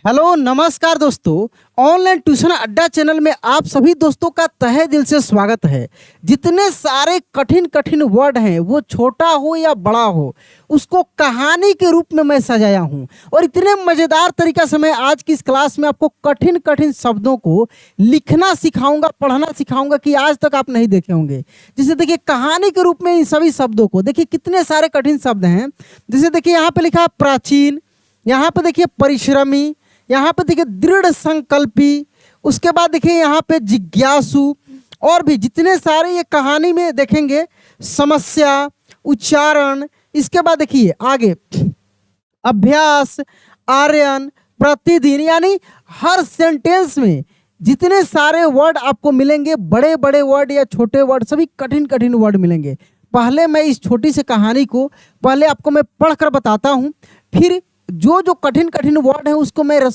Hello नमस्कार दोस्तों। Online tuition अड्डा चैनल में आप सभी दोस्तों का तहे दिल से स्वागत है। जितने सारे कठिन कठिन वर्ड हैं, वो छोटा हो या बड़ा हो, उसको कहानी के रूप में मैं सजाया हूं और इतने मज़ेदार तरीक़े से मैं आज की इस क्लास में आपको कठिन कठिन शब्दों को लिखना सिखाऊंगा, पढ़ना सिखाऊंगा कि आज तक आप नहीं देखे होंगे। जैसे देखिए कहानी के रूप में इन सभी शब्दों को देखिए, कितने सारे कठिन शब्द हैं। जैसे देखिए यहाँ पे लिखा है प्राचीन, यहाँ पे देखिए परिश्रमी, यहाँ पे देखिए दृढ़ संकल्पी, उसके बाद देखिए यहाँ पे जिज्ञासु, और भी जितने सारे ये कहानी में देखेंगे समस्या, उच्चारण, इसके बाद देखिए आगे अभ्यास, आर्यन, प्रतिदिन, यानी हर सेंटेंस में जितने सारे वर्ड आपको मिलेंगे, बड़े बड़े वर्ड या छोटे वर्ड, सभी कठिन कठिन वर्ड मिलेंगे। पहले मैं इस छोटी सी कहानी को पहले आपको मैं पढ़कर बताता हूँ, फिर जो जो कठिन कठिन वर्ड है उसको मैं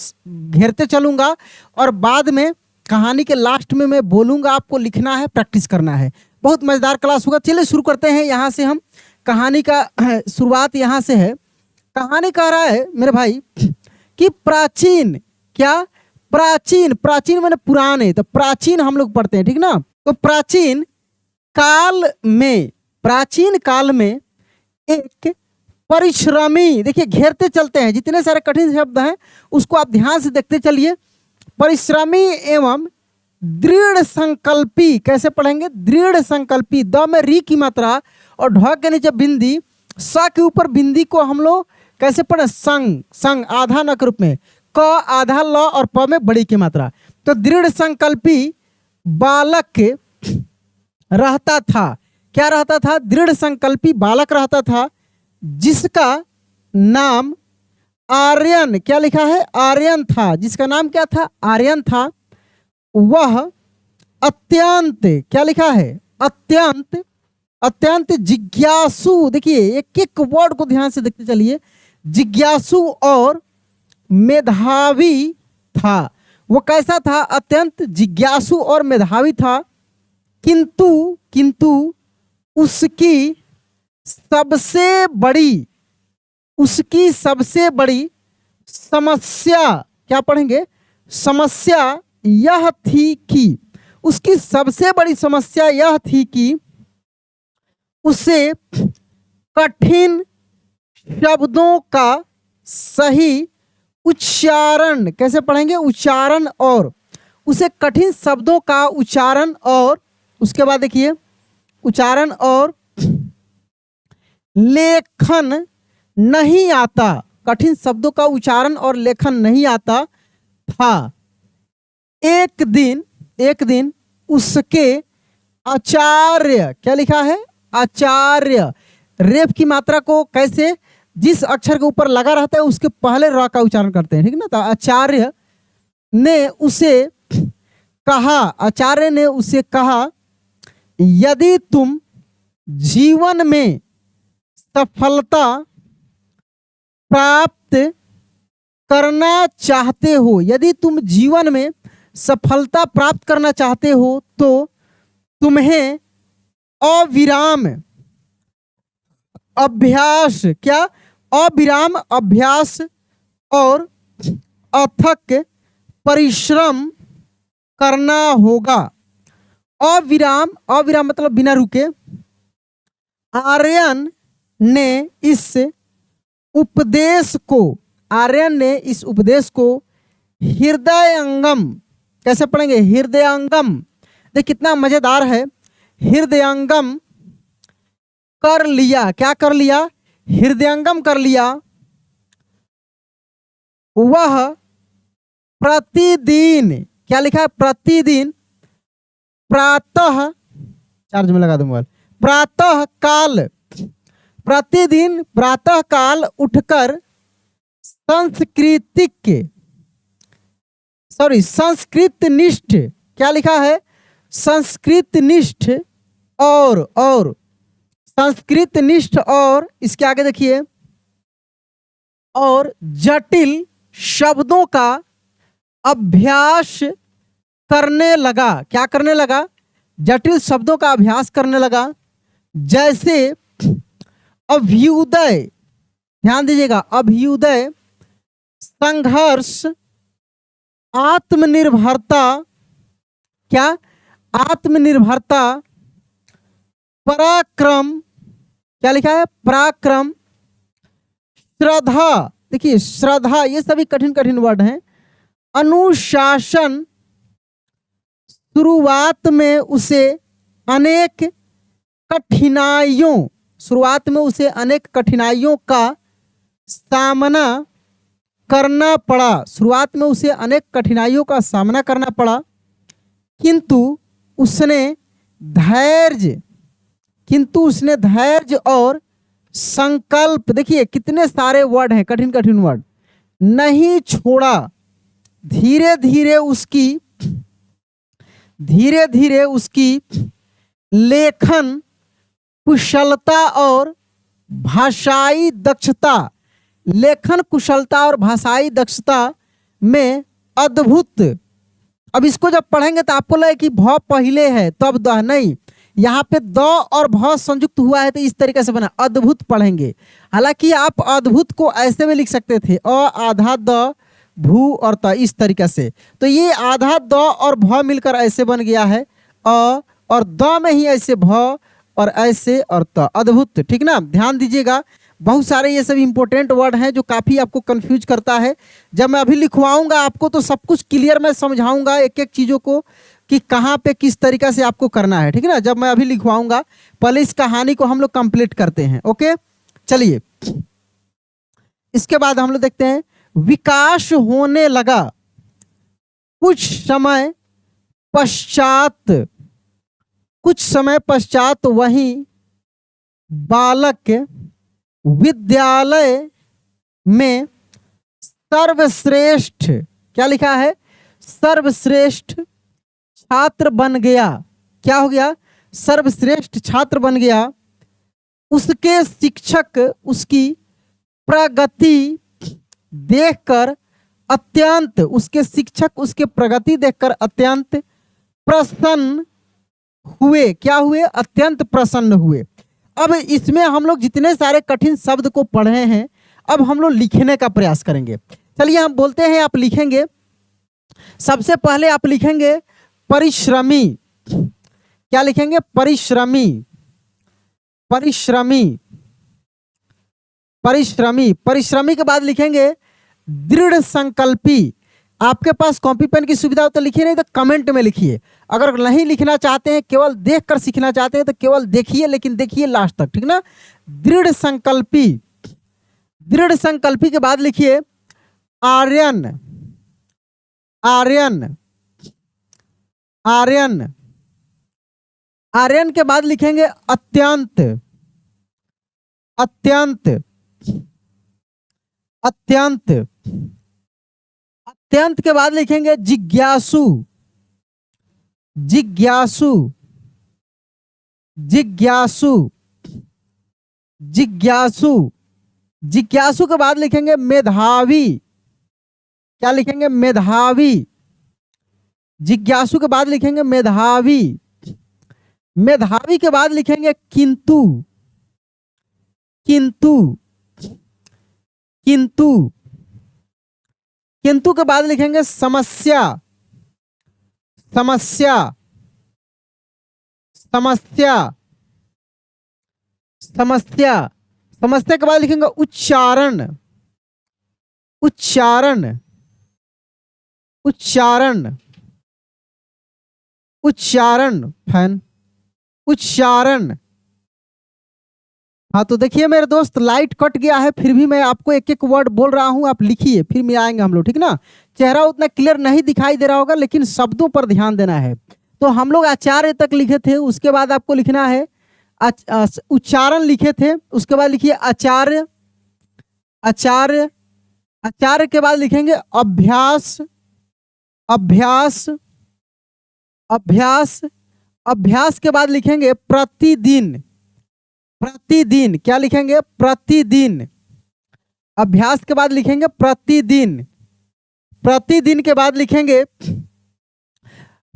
घेरते चलूंगा और बाद में कहानी के लास्ट में मैं बोलूंगा, आपको लिखना है, प्रैक्टिस करना है। बहुत मज़ेदार क्लास होगा। चलिए शुरू करते हैं। यहाँ से हम कहानी का शुरुआत यहाँ से है। कहानी कह रहा है मेरे भाई कि प्राचीन, क्या प्राचीन, प्राचीन मैंने पुराने, तो प्राचीन हम लोग पढ़ते हैं, ठीक ना। तो प्राचीन काल में एक परिश्रमी, देखिए घेरते चलते हैं, जितने सारे कठिन शब्द हैं उसको आप ध्यान से देखते चलिए। परिश्रमी एवं दृढ़ संकल्पी, कैसे पढ़ेंगे? दृढ़ संकल्पी। द में री की मात्रा और ढ के नीचे बिंदी, स के ऊपर बिंदी को हम लोग कैसे पढ़े? संग, संग आधा न के रूप में, क आधा ल और प में बड़ी की मात्रा। तो दृढ़ संकल्पी बालक रहता था। क्या रहता था? दृढ़ संकल्पी बालक रहता था, जिसका नाम आर्यन, क्या लिखा है? आर्यन था। जिसका नाम क्या था? आर्यन था। वह अत्यंत, क्या लिखा है? अत्यंत, अत्यंत जिज्ञासु। देखिए एक एक वर्ड को ध्यान से देखते चलिए। जिज्ञासु और मेधावी था। वो कैसा था? अत्यंत जिज्ञासु और मेधावी था। किंतु उसकी सबसे बड़ी समस्या, क्या पढ़ेंगे? समस्या यह थी कि, उसकी सबसे बड़ी समस्या यह थी कि उसे कठिन शब्दों का सही उच्चारण, कैसे पढ़ेंगे? उच्चारण, और उसे कठिन शब्दों का उच्चारण, और उसके बाद देखिए उच्चारण और लेखन नहीं आता। कठिन शब्दों का उच्चारण और लेखन नहीं आता था। एक दिन उसके आचार्य, क्या लिखा है? आचार्य, रेफ की मात्रा को कैसे, जिस अक्षर के ऊपर लगा रहता है उसके पहले र का उच्चारण करते हैं, ठीक ना। तो आचार्य ने उसे कहा, यदि तुम जीवन में सफलता प्राप्त करना चाहते हो, यदि तुम जीवन में सफलता प्राप्त करना चाहते हो, तो तुम्हें अविराम अभ्यास, क्या? अविराम अभ्यास और अथक परिश्रम करना होगा। अविराम मतलब बिना रुके। आर्यन ने इस उपदेश को हृदयंगम, कैसे पढ़ेंगे? हृदयंगम। देख कितना मजेदार है। हृदयंगम कर लिया। क्या कर लिया? हृदयंगम कर लिया। वह प्रतिदिन, क्या लिखा है? प्रतिदिन प्रातः, चार्ज में लगा दूंगा, प्रतिदिन प्रातः काल उठकर संस्कृत निष्ठ, क्या लिखा है? संस्कृत निष्ठ और संस्कृत निष्ठ, और इसके आगे देखिए, और जटिल शब्दों का अभ्यास करने लगा। क्या करने लगा? जटिल शब्दों का अभ्यास करने लगा। जैसे अभ्युदय, ध्यान दीजिएगा, अभ्युदय, संघर्ष, आत्मनिर्भरता, क्या, आत्मनिर्भरता, पराक्रम, क्या लिखा है, पराक्रम, श्रद्धा, देखिए श्रद्धा, ये सभी कठिन कठिन वर्ड हैं। अनुशासन, शुरुआत में उसे अनेक कठिनाइयों, शुरुआत में उसे अनेक कठिनाइयों का सामना करना पड़ा, शुरुआत में उसे अनेक कठिनाइयों का सामना करना पड़ा, किंतु उसने धैर्य, किंतु उसने धैर्य और संकल्प, देखिए कितने सारे वर्ड हैं, कठिन कठिन वर्ड, नहीं छोड़ा। धीरे धीरे उसकी लेखन कुशलता और भाषाई दक्षता, लेखन कुशलता और भाषाई दक्षता में अद्भुत। अब इसको जब पढ़ेंगे तो आपको लगे कि भ पहले है तब द, नहीं, यहाँ पे द और भ संयुक्त हुआ है तो इस तरीके से बना, अद्भुत पढ़ेंगे। हालांकि आप अद्भुत को ऐसे में लिख सकते थे, अ आधा द भू और त, इस तरीके से। तो ये आधा द और भ मिलकर ऐसे बन गया है, अ और द में ही ऐसे भ और ऐसे और त, अद्भुत, ठीक ना। ध्यान दीजिएगा, बहुत सारे ये सब इंपॉर्टेंट वर्ड हैं जो काफ़ी आपको कंफ्यूज करता है। जब मैं अभी लिखवाऊंगा आपको तो सब कुछ क्लियर मैं समझाऊंगा एक एक चीज़ों को कि कहाँ पे किस तरीक़ा से आपको करना है, ठीक है ना। जब मैं अभी लिखवाऊंगा, पहले इस कहानी को हम लोग कंप्लीट करते हैं। ओके, चलिए इसके बाद हम लोग देखते हैं, विकास होने लगा। कुछ समय पश्चात वही बालक विद्यालय में सर्वश्रेष्ठ, क्या लिखा है, सर्वश्रेष्ठ छात्र बन गया। क्या हो गया, सर्वश्रेष्ठ छात्र बन गया। उसके शिक्षक उसकी प्रगति देखकर अत्यंत, उसके शिक्षक उसके प्रगति देखकर अत्यंत प्रसन्न हुए। क्या हुए, अत्यंत प्रसन्न हुए। अब इसमें हम लोग जितने सारे कठिन शब्द को पढ़े हैं, अब हम लोग लिखने का प्रयास करेंगे। चलिए हम बोलते हैं, आप लिखेंगे। सबसे पहले आप लिखेंगे परिश्रमी। क्या लिखेंगे, परिश्रमी, परिश्रमी, परिश्रमी। परिश्रमी के बाद लिखेंगे दृढ़ संकल्पी। आपके पास कॉपी पेन की सुविधा हो तो लिखिए, नहीं तो कमेंट में लिखिए। अगर नहीं लिखना चाहते हैं, केवल देखकर सीखना चाहते हैं तो केवल देखिए, लेकिन देखिए लास्ट तक, ठीक ना। दृढ़ संकल्पी, दृढ़ संकल्पी के बाद लिखिए आर्यन, आर्यन, आर्यन। आर्यन के बाद लिखेंगे अत्यंत, अत्यंत, अत्यंत। अत्यंत के बाद लिखेंगे जिज्ञासु, जिज्ञासु, जिज्ञासु, जिज्ञासु। जिज्ञासु के बाद लिखेंगे मेधावी। क्या लिखेंगे, मेधावी। जिज्ञासु के बाद लिखेंगे मेधावी। मेधावी के बाद लिखेंगे किंतु, किंतु, किंतु। किंतु के बाद लिखेंगे समस्या, समस्या, समस्या, समस्या। समस्या के बाद लिखेंगे उच्चारण, उच्चारण, उच्चारण, उच्चारण, फैन, उच्चारण। हाँ तो देखिए मेरे दोस्त, लाइट कट गया है, फिर भी मैं आपको एक एक वर्ड बोल रहा हूँ, आप लिखिए, फिर मिलाएंगे हम लोग, ठीक ना। चेहरा उतना क्लियर नहीं दिखाई दे रहा होगा, लेकिन शब्दों पर ध्यान देना है। तो हम लोग आचार्य तक लिखे थे, उसके बाद आपको लिखना है उच्चारण लिखे थे, उसके बाद लिखिए आचार्य, आचार्य। आचार्य के बाद लिखेंगे अभ्यास, अभ्यास, अभ्यास। अभ्यास के बाद लिखेंगे प्रतिदिन, प्रतिदिन। क्या लिखेंगे, प्रतिदिन। अभ्यास के बाद लिखेंगे प्रतिदिन। प्रतिदिन के बाद लिखेंगे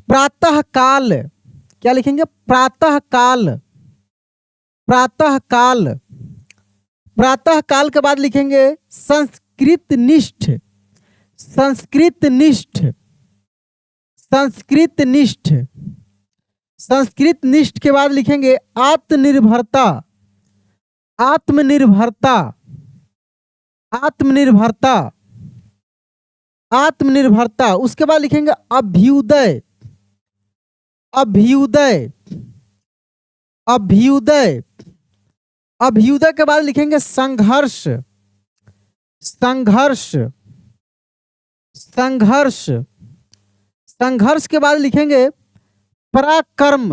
प्रातः काल। क्या लिखेंगे, प्रातः काल, प्रातः काल। प्रातः काल के बाद लिखेंगे संस्कृत निष्ठ, संस्कृत निष्ठ, संस्कृत निष्ठ, संस्कृत निष्ठ के बाद लिखेंगे आत्मनिर्भरता, आत्मनिर्भरता, आत्मनिर्भरता, आत्मनिर्भरता। उसके बाद लिखेंगे अभ्युदय, अभ्युदय, अभ्युदय, अभ्युदय के बाद लिखेंगे संघर्ष, संघर्ष, संघर्ष, संघर्ष के बाद लिखेंगे पराक्रम,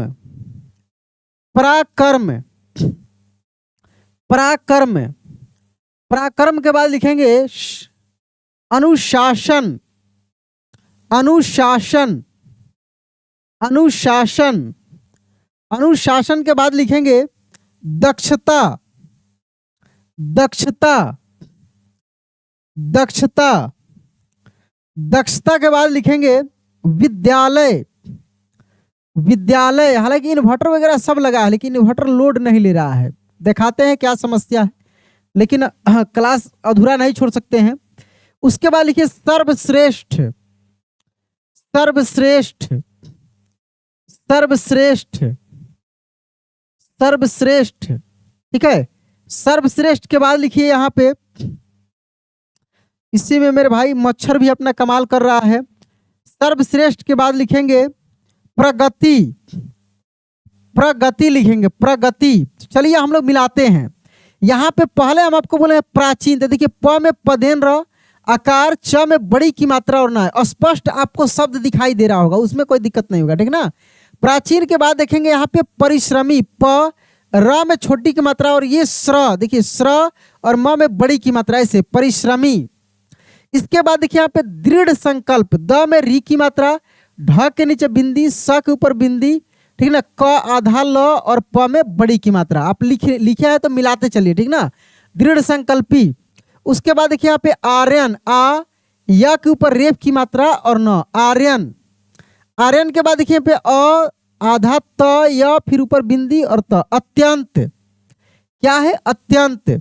पराक्रम, पराक्रम, पराक्रम के बाद लिखेंगे अनुशासन, अनुशासन, अनुशासन, अनुशासन के बाद लिखेंगे दक्षता, दक्षता, दक्षता, दक्षता के बाद लिखेंगे विद्यालय, विद्यालय। हालांकि इन्वर्टर वगैरह सब लगा है लेकिन इन्वर्टर लोड नहीं ले रहा है, दिखाते हैं क्या समस्या है, लेकिन क्लास अधूरा नहीं छोड़ सकते हैं। उसके बाद लिखिए सर्वश्रेष्ठ, सर्वश्रेष्ठ, सर्वश्रेष्ठ, सर्वश्रेष्ठ, ठीक है। सर्वश्रेष्ठ के बाद लिखिए यहाँ पे, इसी में मेरे भाई मच्छर भी अपना कमाल कर रहा है। सर्वश्रेष्ठ के बाद लिखेंगे प्रगति, प्रगति लिखेंगे, प्रगति। चलिए हम लोग मिलाते हैं। यहाँ पे पहले हम आपको बोले प्राचीन, तो देखिए प में पदेन र आकार, च में बड़ी की मात्रा और ना, स्पष्ट आपको शब्द दिखाई दे रहा होगा, उसमें कोई दिक्कत नहीं होगा, ठीक ना। प्राचीन के बाद देखेंगे यहाँ पे परिश्रमी, प र में छोटी की मात्रा और ये श्र, देखिए श्र और म में बड़ी की मात्रा, ऐसे परिश्रमी। इसके बाद देखिए यहाँ पे दृढ़ संकल्प, द में री की मात्रा, ढ के नीचे बिंदी, स के ऊपर बिंदी, ठीक ना, क आधा ल और प में बड़ी की मात्रा। आप लिखे है तो मिलाते चलिए, ठीक ना, दृढ़ संकल्पी। उसके बाद देखिए यहाँ पे आर्यन, आ या के ऊपर रेफ की मात्रा और न, आर्यन। आर्यन के बाद देखिए पे अ आधा त या फिर ऊपर बिंदी और त, अत्यंत। क्या है? अत्यंत।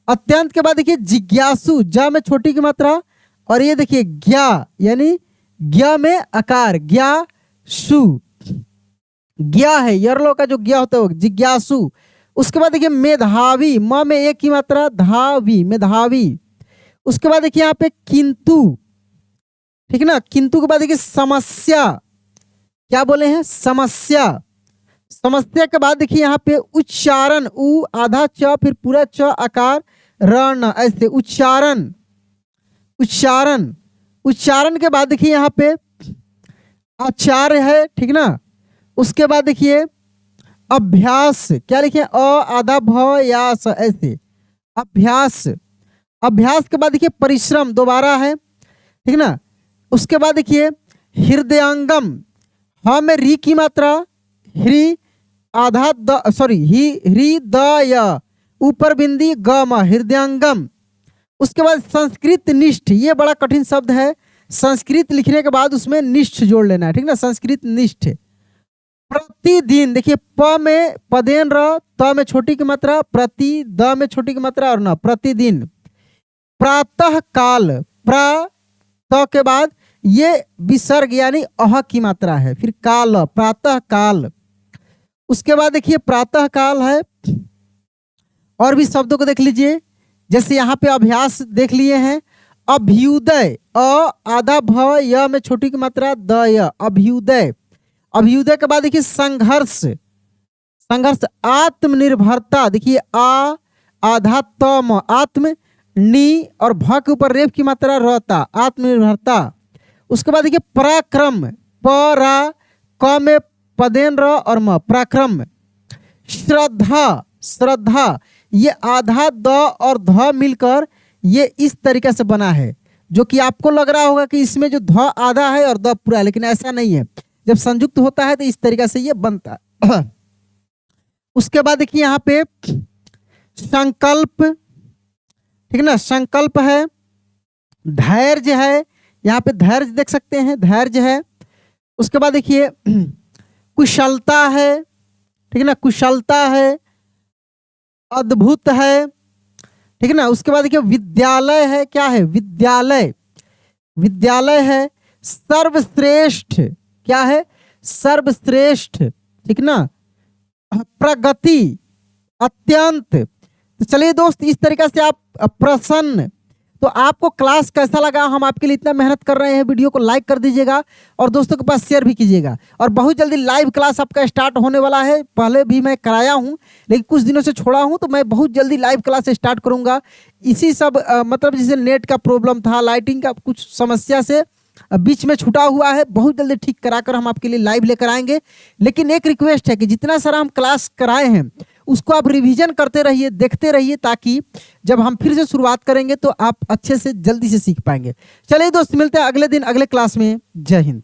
अत्यंत के बाद देखिए जिज्ञासु, जा में छोटी की मात्रा और ये देखिए ज्ञा, यानी ज्ञा में आकार, ज्ञा सु, ज्ञा है यरलो का जो ज्ञा होता है वो जिज्ञासु। उसके बाद देखिए मेधावी, म में एक की मात्रा, धावी, मेधावी। उसके बाद देखिए यहाँ पे किंतु, ठीक ना, किंतु के बाद देखिए समस्या, क्या बोले हैं? समस्या। समस्या के बाद देखिए यहाँ पे उच्चारण, उ आधा च फिर पूरा च आकार रण, ऐसे उच्चारण, उच्चारण। उच्चारण के बाद देखिए यहाँ पे आचार्य है, ठीक ना। उसके बाद देखिए अभ्यास, क्या लिखे? अ आधा भ या स, ऐसे अभ्यास। अभ्यास के बाद देखिए परिश्रम, दोबारा है, ठीक ना। उसके बाद देखिए हृदयांगम, ह में री की मात्रा, ह्री आधा द, सॉरी ही ह्री द या ऊपर बिंदी ग म, हृदयांगम। उसके बाद संस्कृत निष्ठ, ये बड़ा कठिन शब्द है, संस्कृत लिखने के बाद उसमें निष्ठ जोड़ लेना है, ठीक ना, संस्कृत निष्ठ। प्रतिदिन, देखिए प में पदेन र, त में छोटी की मात्रा, प्रति, द में छोटी की मात्रा और न, प्रतिदिन। प्रातः काल, प्रा त के बाद ये विसर्ग यानी अह की मात्रा है, फिर काल, प्रातः काल। उसके बाद देखिए प्रातः काल है, और भी शब्दों को देख लीजिए, जैसे यहाँ पे अभ्यास देख लिए हैं। अभ्युदय, अ आधा भ य में छोटी की मात्रा, द य, अभ्युदय। अभ्युदय के बाद देखिए संघर्ष, संघर्ष। आत्मनिर्भरता, देखिए आ आधा त म, आत्म नी और भ के ऊपर रेफ की मात्रा रहता, आत्मनिर्भरता। उसके बाद देखिए पराक्रम, प रा क में पदेन र और म, पराक्रम। श्रद्धा, श्रद्धा, ये आधा द और ध मिलकर ये इस तरीके से बना है, जो कि आपको लग रहा होगा कि इसमें जो ध आधा है और द पूरा है, लेकिन ऐसा नहीं है। जब संयुक्त होता है तो इस तरीके से ये बनता है। उसके बाद देखिए यहाँ पे संकल्प, ठीक ना, संकल्प है। धैर्य है, यहाँ पे धैर्य देख सकते हैं, धैर्य है। उसके बाद देखिए कुशलता है, ठीक ना, कुशलता है। अद्भुत है, ठीक ना। उसके बाद देखिए विद्यालय है, क्या है? विद्यालय, विद्यालय है। सर्वश्रेष्ठ, क्या है, सर्वश्रेष्ठ, ठीक ना, प्रगति, अत्यंत। तो चलिए दोस्त, इस तरीके से आप प्रसन्न। तो आपको क्लास कैसा लगा? हम आपके लिए इतना मेहनत कर रहे हैं, वीडियो को लाइक कर दीजिएगा और दोस्तों के पास शेयर भी कीजिएगा। और बहुत जल्दी लाइव क्लास आपका स्टार्ट होने वाला है। पहले भी मैं कराया हूं, लेकिन कुछ दिनों से छोड़ा हूं, तो मैं बहुत जल्दी लाइव क्लास स्टार्ट करूंगा। इसी सब मतलब जैसे नेट का प्रॉब्लम था, लाइटिंग का कुछ समस्या से बीच में छूटा हुआ है, बहुत जल्दी ठीक कराकर हम आपके लिए लाइव लेकर आएंगे। लेकिन एक रिक्वेस्ट है कि जितना सारा हम क्लास कराए हैं उसको आप रिवीजन करते रहिए, देखते रहिए, ताकि जब हम फिर से शुरुआत करेंगे तो आप अच्छे से जल्दी से सीख पाएंगे। चलिए दोस्त, मिलते हैं अगले दिन अगले क्लास में। जय हिंद।